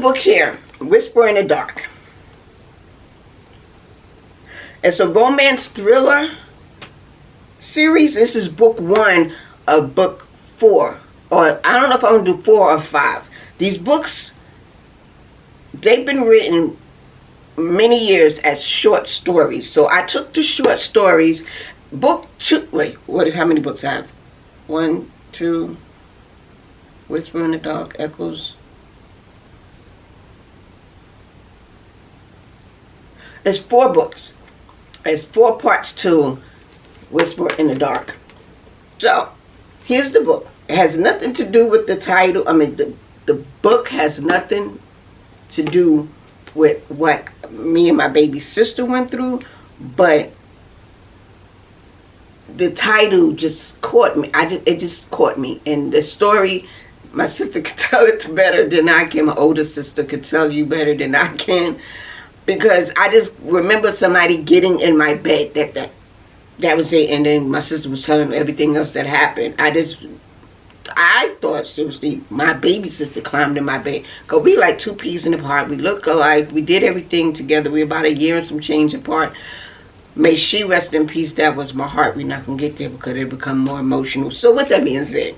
book here, Whisper in the Dark. It's a romance thriller series. This is book 1 of book 4. Or I don't know if I'm going to do 4 or 5. These books, they've been written many years as short stories. So I took the short stories. Book 2, wait, how many books I have? 1, 2, Whisper in the Dark, Echoes. There's 4 books. There's 4 parts to Whisper in the Dark. So, here's the book. It has nothing to do with the title. I mean, the book has nothing to do with what me and my baby sister went through, but the title just caught me. It just caught me. And the story, my sister could tell it better than I can. My older sister could tell you better than I can. Because I just remember somebody getting in my bed. That was it. And then my sister was telling me everything else that happened. I thought, seriously, my baby sister climbed in my bed. Because we like 2 peas in a pod. We look alike. We did everything together. We about a year and some change apart. May she rest in peace. That was my heart. We're not going to get there because it become more emotional. So with that being said,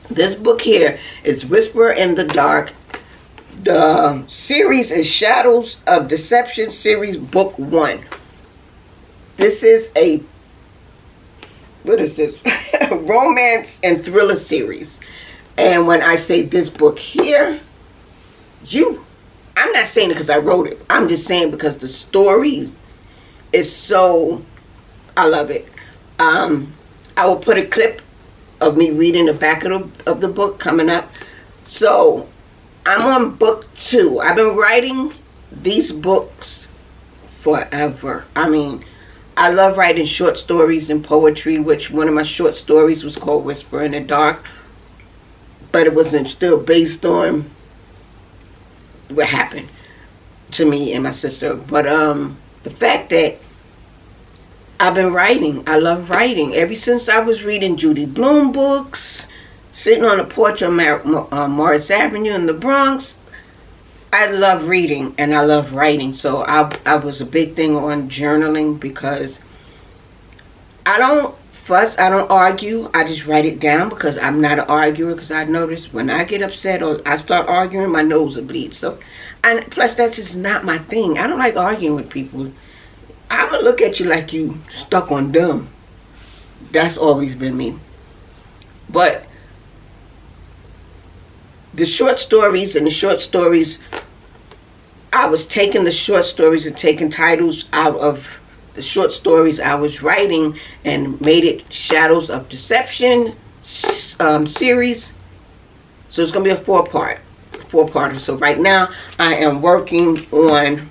this book here is Whisper in the Dark. The series is Shadows of Deception series, book 1. This is a, what is this? Romance and thriller series. And when I say this book here, I'm not saying it because I wrote it. I'm just saying because the stories is so, I love it. I will put a clip of me reading the back of the book coming up. So, I'm on book 2. I've been writing these books forever. I mean, I love writing short stories and poetry, which one of my short stories was called Whisper in the Dark. But it wasn't still based on what happened to me and my sister. But the fact that I've been writing, I love writing. Ever since I was reading Judy Blume books, sitting on the porch on Morris Avenue in the Bronx, I love reading and I love writing. So I was a big thing on journaling because I don't fuss, I don't argue. I just write it down because I'm not an arguer. Because I notice when I get upset or I start arguing, my nose will bleed. So, and plus that's just not my thing. I don't like arguing with people. I'm going to look at you like you stuck on dumb. That's always been me. But the short stories, I was taking the short stories and taking titles out of the short stories I was writing and made it Shadows of Deception series. So it's going to be a 4-parter. So right now I am working on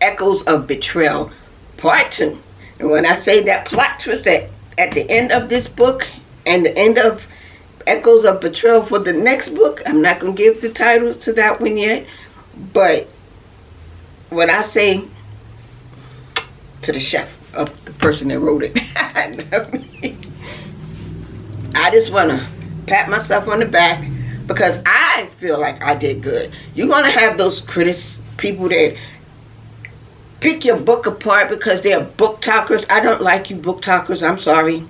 Echoes of Betrayal Part 2. And when I say that plot twist at the end of this book and the end of Echoes of Betrayal for the next book, I'm not going to give the titles to that one yet. But when I say to the chef of the person that wrote it, I just want to pat myself on the back because I feel like I did good. You're going to have those critics, people that pick your book apart because they're book talkers. I don't like you book talkers. I'm sorry.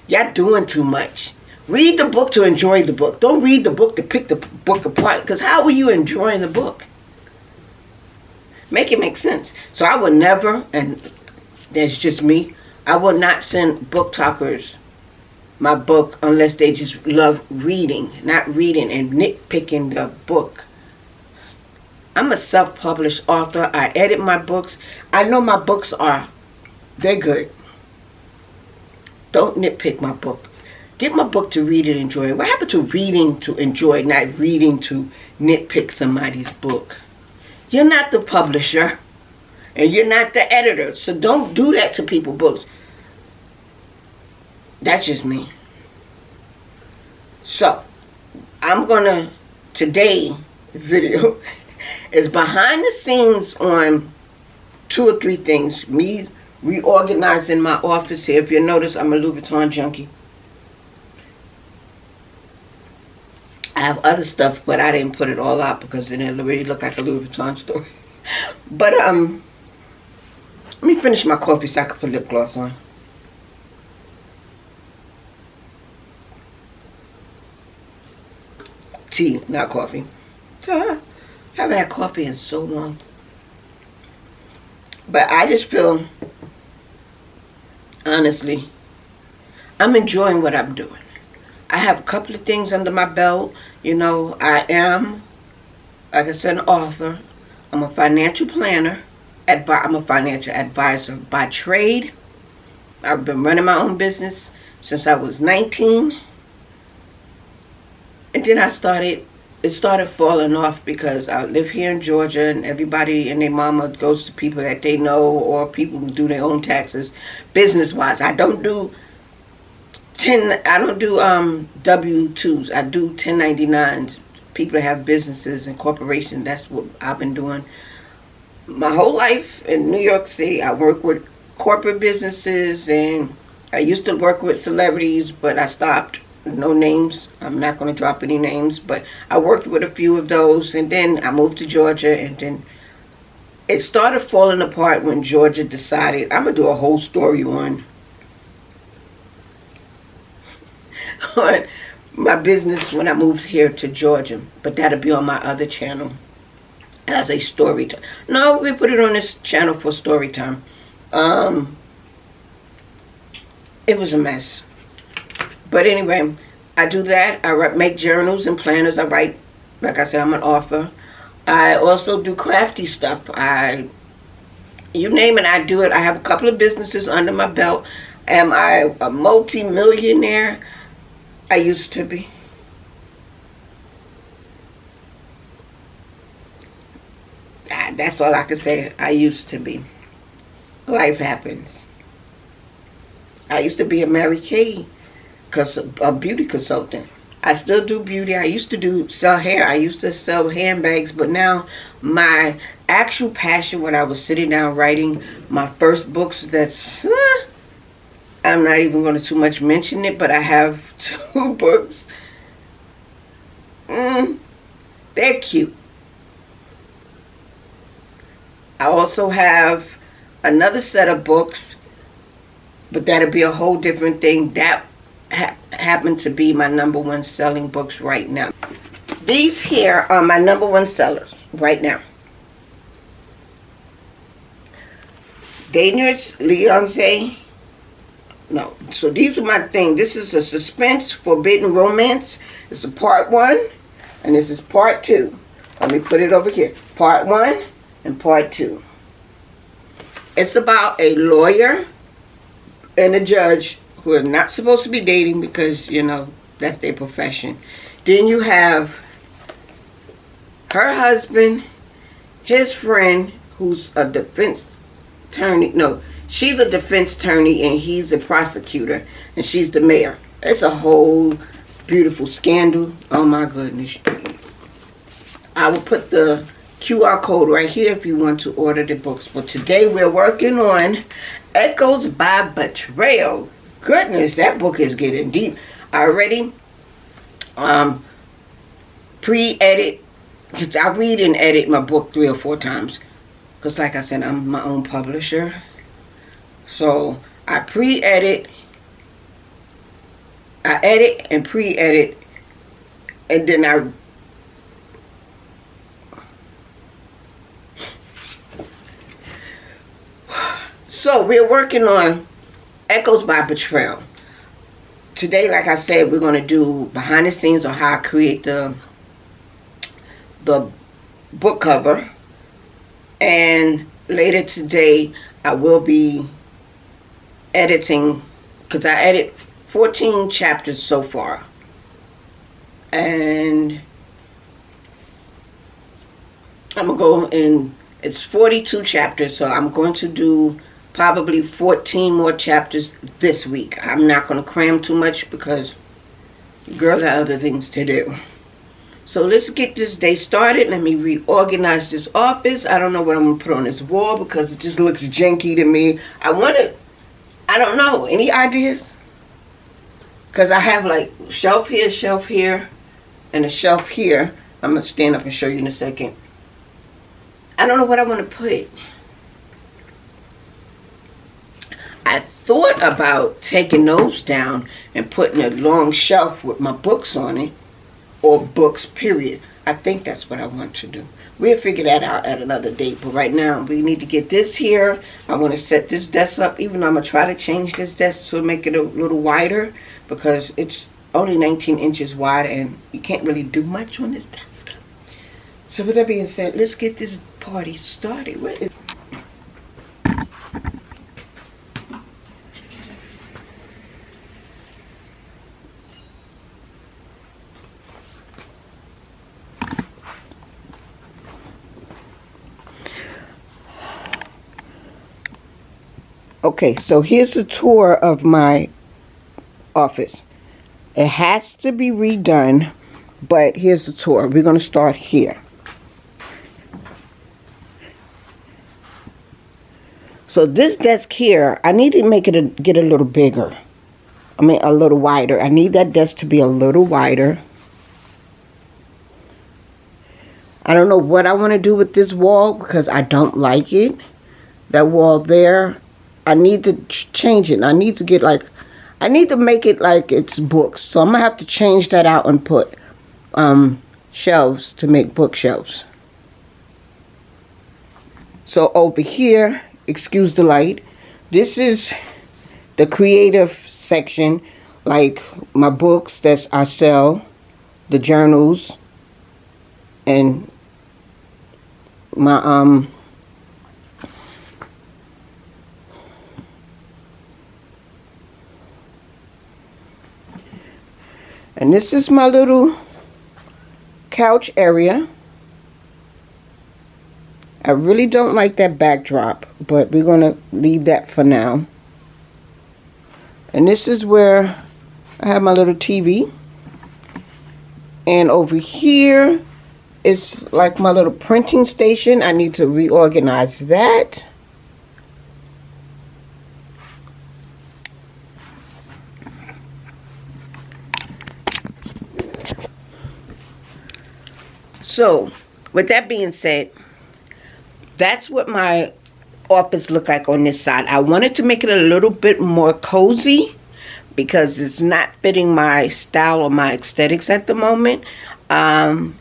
Y'all doing too much. Read the book to enjoy the book. Don't read the book to pick the book apart. Because how are you enjoying the book? Make it make sense. So I will never, and that's just me, I will not send book talkers my book unless they just love reading. Not reading and nitpicking the book. I'm a self-published author. I edit my books. I know my books they're good. Don't nitpick my book. Get my book to read and enjoy it. What happened to reading to enjoy, not reading to nitpick somebody's book? You're not the publisher. And you're not the editor. So don't do that to people's books. That's just me. So, I'm going to, today video is behind the scenes on 2 or 3 things. Me reorganizing my office here. If you notice, I'm a Louis Vuitton junkie. I have other stuff, but I didn't put it all out because then it really looked like a Louis Vuitton store. But let me finish my coffee so I can put lip gloss on. Tea, not coffee. I haven't had coffee in so long. But I just feel, honestly, I'm enjoying what I'm doing. I have a couple of things under my belt. You know, I am, like I said, an author. I'm a financial planner. I'm a financial advisor by trade. I've been running my own business since I was 19. And then it started falling off because I live here in Georgia and everybody and their mama goes to people that they know or people who do their own taxes business-wise. I don't do W-2s. I do 1099s. People that have businesses and corporations. That's what I've been doing my whole life in New York City. I work with corporate businesses and I used to work with celebrities, but I stopped. No names. I'm not going to drop any names, but I worked with a few of those, and then I moved to Georgia, and then it started falling apart when Georgia decided I'm going to do a whole story on my business when I moved here to Georgia, but that'll be on my other channel as a story time. No, we put it on this channel for story time. It was a mess. But anyway, I do that. I make journals and planners. I write, like I said, I'm an author. I also do crafty stuff. You name it, I do it. I have a couple of businesses under my belt. Am I a multi-millionaire? I used to be. That's all I can say. I used to be. Life happens. I used to be a Mary Kay, a beauty consultant. I still do beauty. I used to sell hair. I used to sell handbags, but now my actual passion when I was sitting down writing my first books, I'm not even going to too much mention it, but I have 2 books. They're cute. I also have another set of books, but that'll be a whole different thing. That happen to be my #1 selling books right now. These here are my #1 sellers right now. Dangerous Leonze. No, so these are my thing. This is a suspense forbidden romance. It's a part 1 and this is part 2. Let me put it over here. Part 1 and part 2. It's about a lawyer and a judge who are not supposed to be dating because, you know, that's their profession. Then you have her husband, his friend, who's a defense attorney. No, she's a defense attorney and he's a prosecutor and she's the mayor. It's a whole beautiful scandal. Oh my goodness. I will put the QR code right here if you want to order the books. But today we're working on Echoes by Betrayal. Goodness, that book is getting deep. I already pre-edit, because I read and edit my book 3 or 4 times. Because like I said, I'm my own publisher. So I pre-edit, I edit and pre-edit, and then so we're working on Echoes by Betrayal. Today, like I said, we're going to do behind the scenes on how I create the book cover. And later today, I will be editing, because I edit 14 chapters so far. And I'm going to go in, it's 42 chapters, so I'm going to do probably 14 more chapters this week. I'm not going to cram too much because girls have other things to do. So let's get this day started. Let me reorganize this office. I don't know what I'm going to put on this wall because it just looks janky to me. I don't know. Any ideas? Because I have like shelf here, and a shelf here. I'm going to stand up and show you in a second. I don't know what I want to put. I thought about taking those down and putting a long shelf with my books on it, or books period. I think that's what I want to do. We'll figure that out at another date, but right now we need to get this here. I want to set this desk up, even though I'm going to try to change this desk to make it a little wider, because it's only 19 inches wide and you can't really do much on this desk. So with that being said, let's get this party started. Okay, so here's a tour of my office. It has to be redone, but here's the tour. We're going to start here. So this desk here, I need to make it get a little bigger. I mean, a little wider. I need that desk to be a little wider. I don't know what I want to do with this wall because I don't like it. That wall there, I need to change it. I need to get like, I need to make it like it's books. So I'm going to have to change that out and put shelves to make bookshelves. So over here, excuse the light, this is the creative section, like my books that I sell, the journals, and my and this is my little couch area. I really don't like that backdrop, but we're going to leave that for now. And this is where I have my little TV. And over here, it's like my little printing station. I need to reorganize that. So, with that being said, that's what my office looked like on this side. I wanted to make it a little bit more cozy because it's not fitting my style or my aesthetics at the moment. I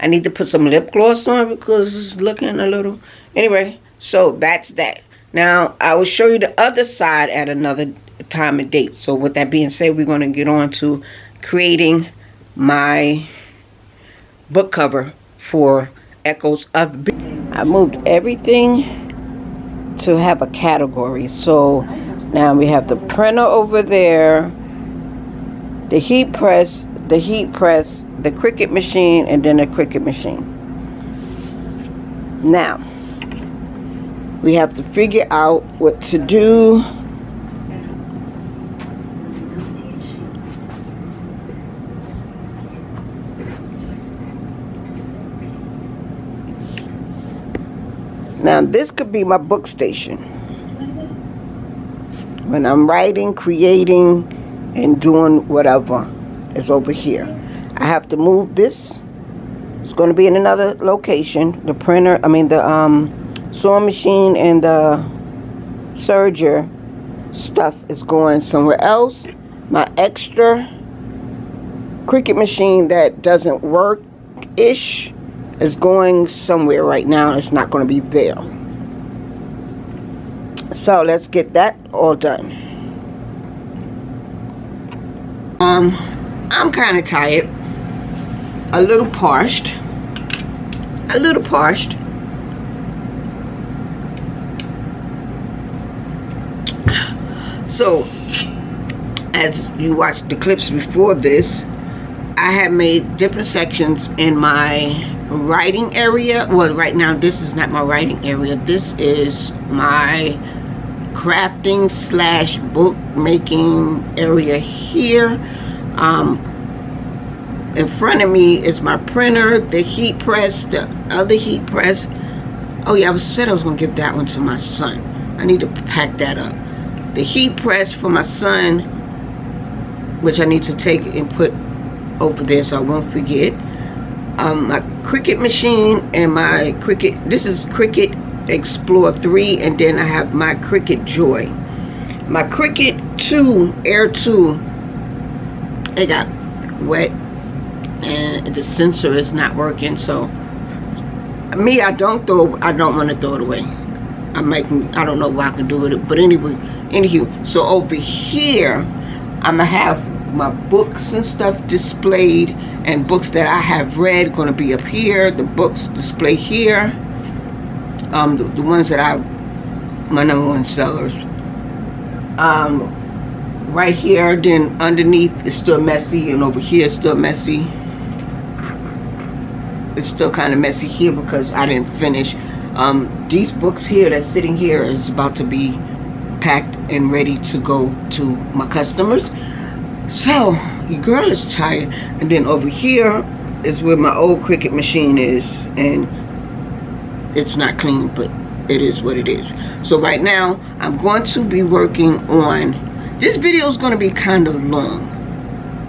need to put some lip gloss on because it's looking a little... Anyway, so that's that. Now, I will show you the other side at another time and date. So with that being said, we're going to get on to creating my book cover for Echoes of... I moved everything to have a category. So now we have the printer over there, the heat press, the Cricut machine, and then the Cricut machine. Now, we have to figure out what to do. Now, this could be my book station. When I'm writing, creating, and doing whatever, it's over here. I have to move this. It's going to be in another location. The printer, the sewing machine and the serger stuff is going somewhere else. My extra Cricut machine that doesn't work-ish is going somewhere right now. It's not going to be there. So let's get that all done. I'm kind of tired. A little parched. So, as you watched the clips before this, I have made different sections in my writing area. Well, right now this is not my writing area. This is my crafting / book making area here. In front of me is my printer, the heat press, the other heat press. Oh yeah, I said I was going to give that one to my son. I need to pack that up. The heat press for my son, which I need to take and put over there so I won't forget. My Cricut machine and my Cricut, this is Cricut Explore 3, and then I have my Cricut Joy. My Cricut 2, Air 2, it got wet and the sensor is not working, so me, I don't want to throw it away. I don't know what I can do with it, but anyway, anywho, so over here I'm gonna have my books and stuff displayed, and books that I have read gonna be up here. The books display here. The ones that my #1 sellers. Right here, then underneath is still messy, and over here is still messy. It's still kind of messy here because I didn't finish. These books here that's sitting here is about to be packed and ready to go to my customers. So your girl is tired. And then over here is where my old Cricut machine is, and it's not clean, but it is what it is. So right now I'm going to be working on this. Video is going to be kind of long.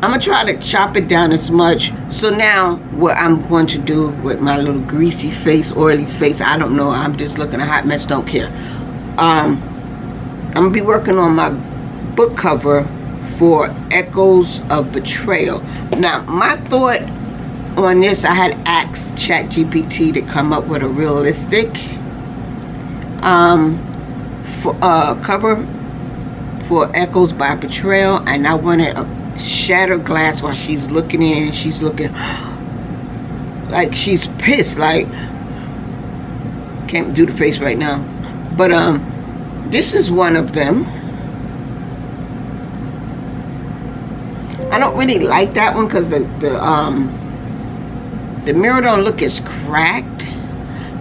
I'm gonna try to chop it down as much. So now what I'm going to do with my little greasy face, oily face, I don't know, I'm just looking a hot mess, don't care. I'm gonna be working on my book cover for Echoes of Betrayal. Now my thought on this, I had asked ChatGPT to come up with a realistic cover for Echoes by Betrayal, and I wanted a shattered glass while she's looking in, and she's looking like she's pissed, like, can't do the face right now, but this is one of them. I don't really like that one because the mirror don't look as cracked,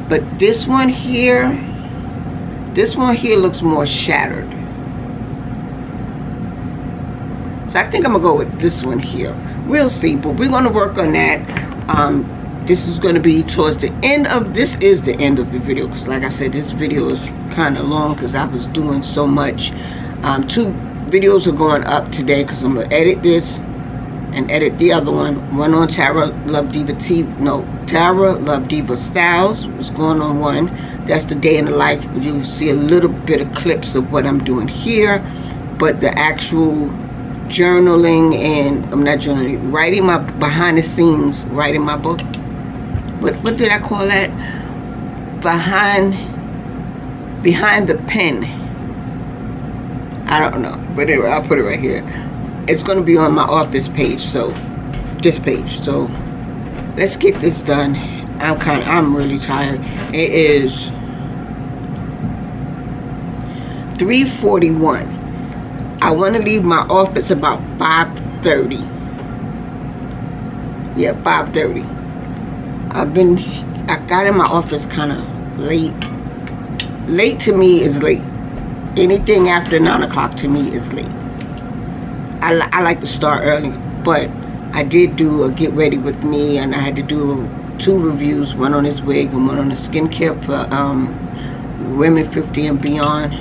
but this one here looks more shattered. So I think I'm gonna go with this one here. We'll see, but we're gonna work on that. This is gonna be towards the end of, this is the end of the video, because like I said, this video is kind of long because I was doing so much. 2 videos are going up today because I'm gonna edit this and edit the other one. One on Tara Love Diva Tara Love Diva Styles was going on one. That's the day in the life. You see a little bit of clips of what I'm doing here, but the actual journaling, and I'm not journaling, writing my behind the scenes, writing my book. What did I call that? Behind the pen. I don't know, but anyway, I'll put it right here. It's going to be on my office page, so this page. So let's get this done. I'm really tired. It is 3:41. I want to leave my office about 5:30. Yeah, 5:30. I got in my office kind of late. Late to me is late. Anything after 9 o'clock to me is late. I like to start early, but I did do a get ready with me, and I had to do 2 reviews, one on this wig and one on the skincare for women 50 and beyond.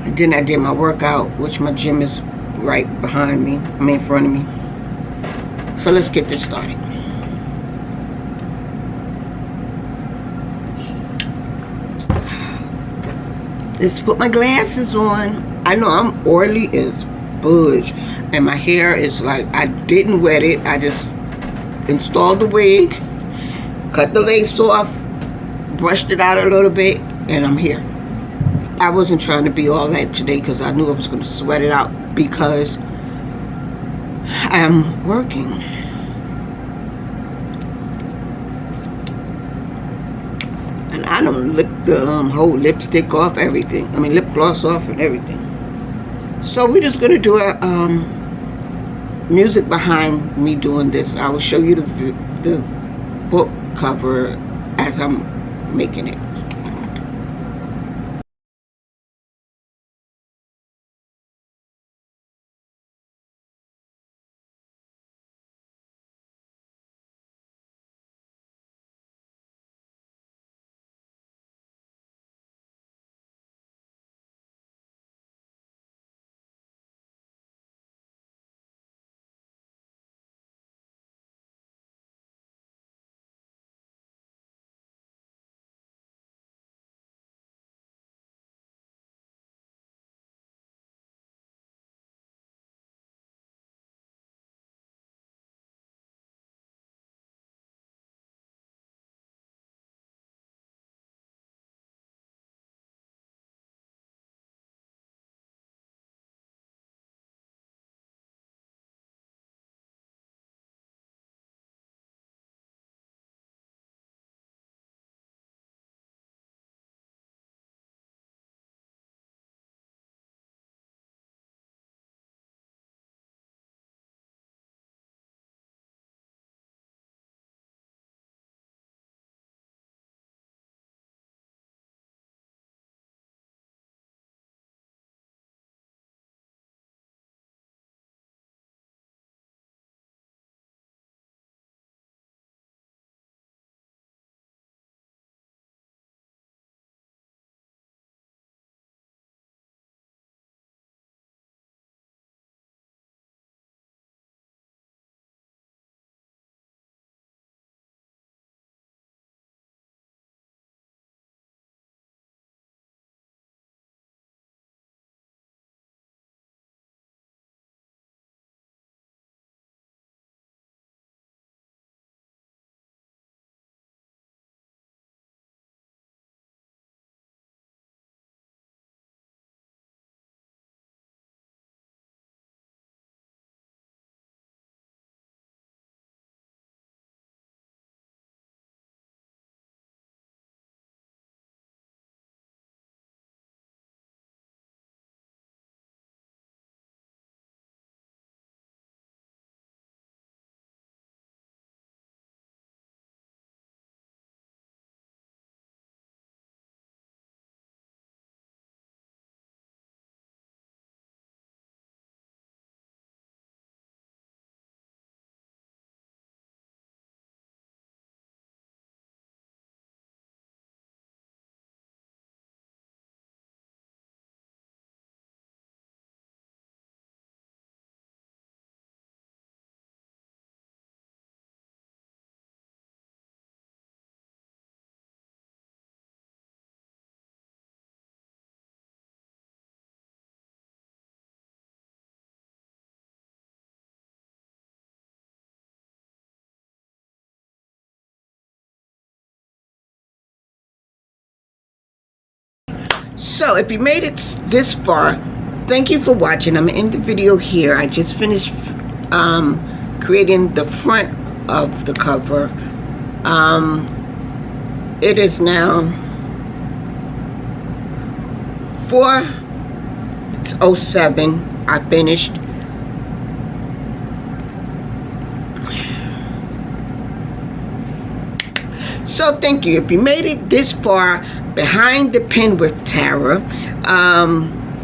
And then I did my workout, which my gym is right behind me, in front of me. So let's get this started. Let's put my glasses on. I know I'm oily as budge, and my hair is like, I didn't wet it. I just installed the wig, cut the lace off, brushed it out a little bit, and I'm here. I wasn't trying to be all that today because I knew I was going to sweat it out because I'm working. And I don't lick the whole lipstick off, everything. I mean, lip gloss off and everything. So we're just going to do a music behind me doing this. I will show you the book cover as I'm making it. So if you made it this far, thank you for watching. I'm gonna end the video here. I just finished creating the front of the cover. It is now 4:07. I finished. So thank you. If you made it this far, Behind the Pen with Tara,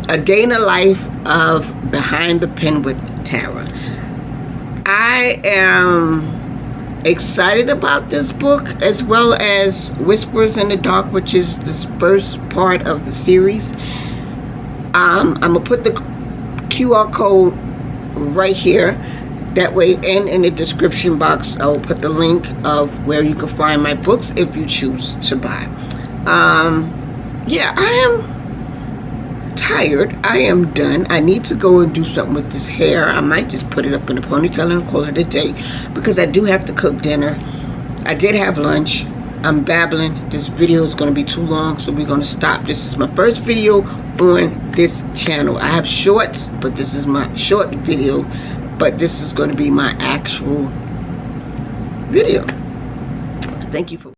a day in the life of Behind the Pen with Tara. I am excited about this book, as well as Whispers in the Dark, which is this first part of the series. I'm gonna put the QR code right here. That way, and in the description box, I will put the link of where you can find my books if you choose to buy. Yeah, I am tired. I am done. I need to go and do something with this hair. I might just put it up in a ponytail and call it a day, because I do have to cook dinner. I did have lunch. I'm babbling. This video is going to be too long, so we're going to stop. This is my first video on this channel. I have shorts, but this is my short video. But this is going to be my actual video. Thank you for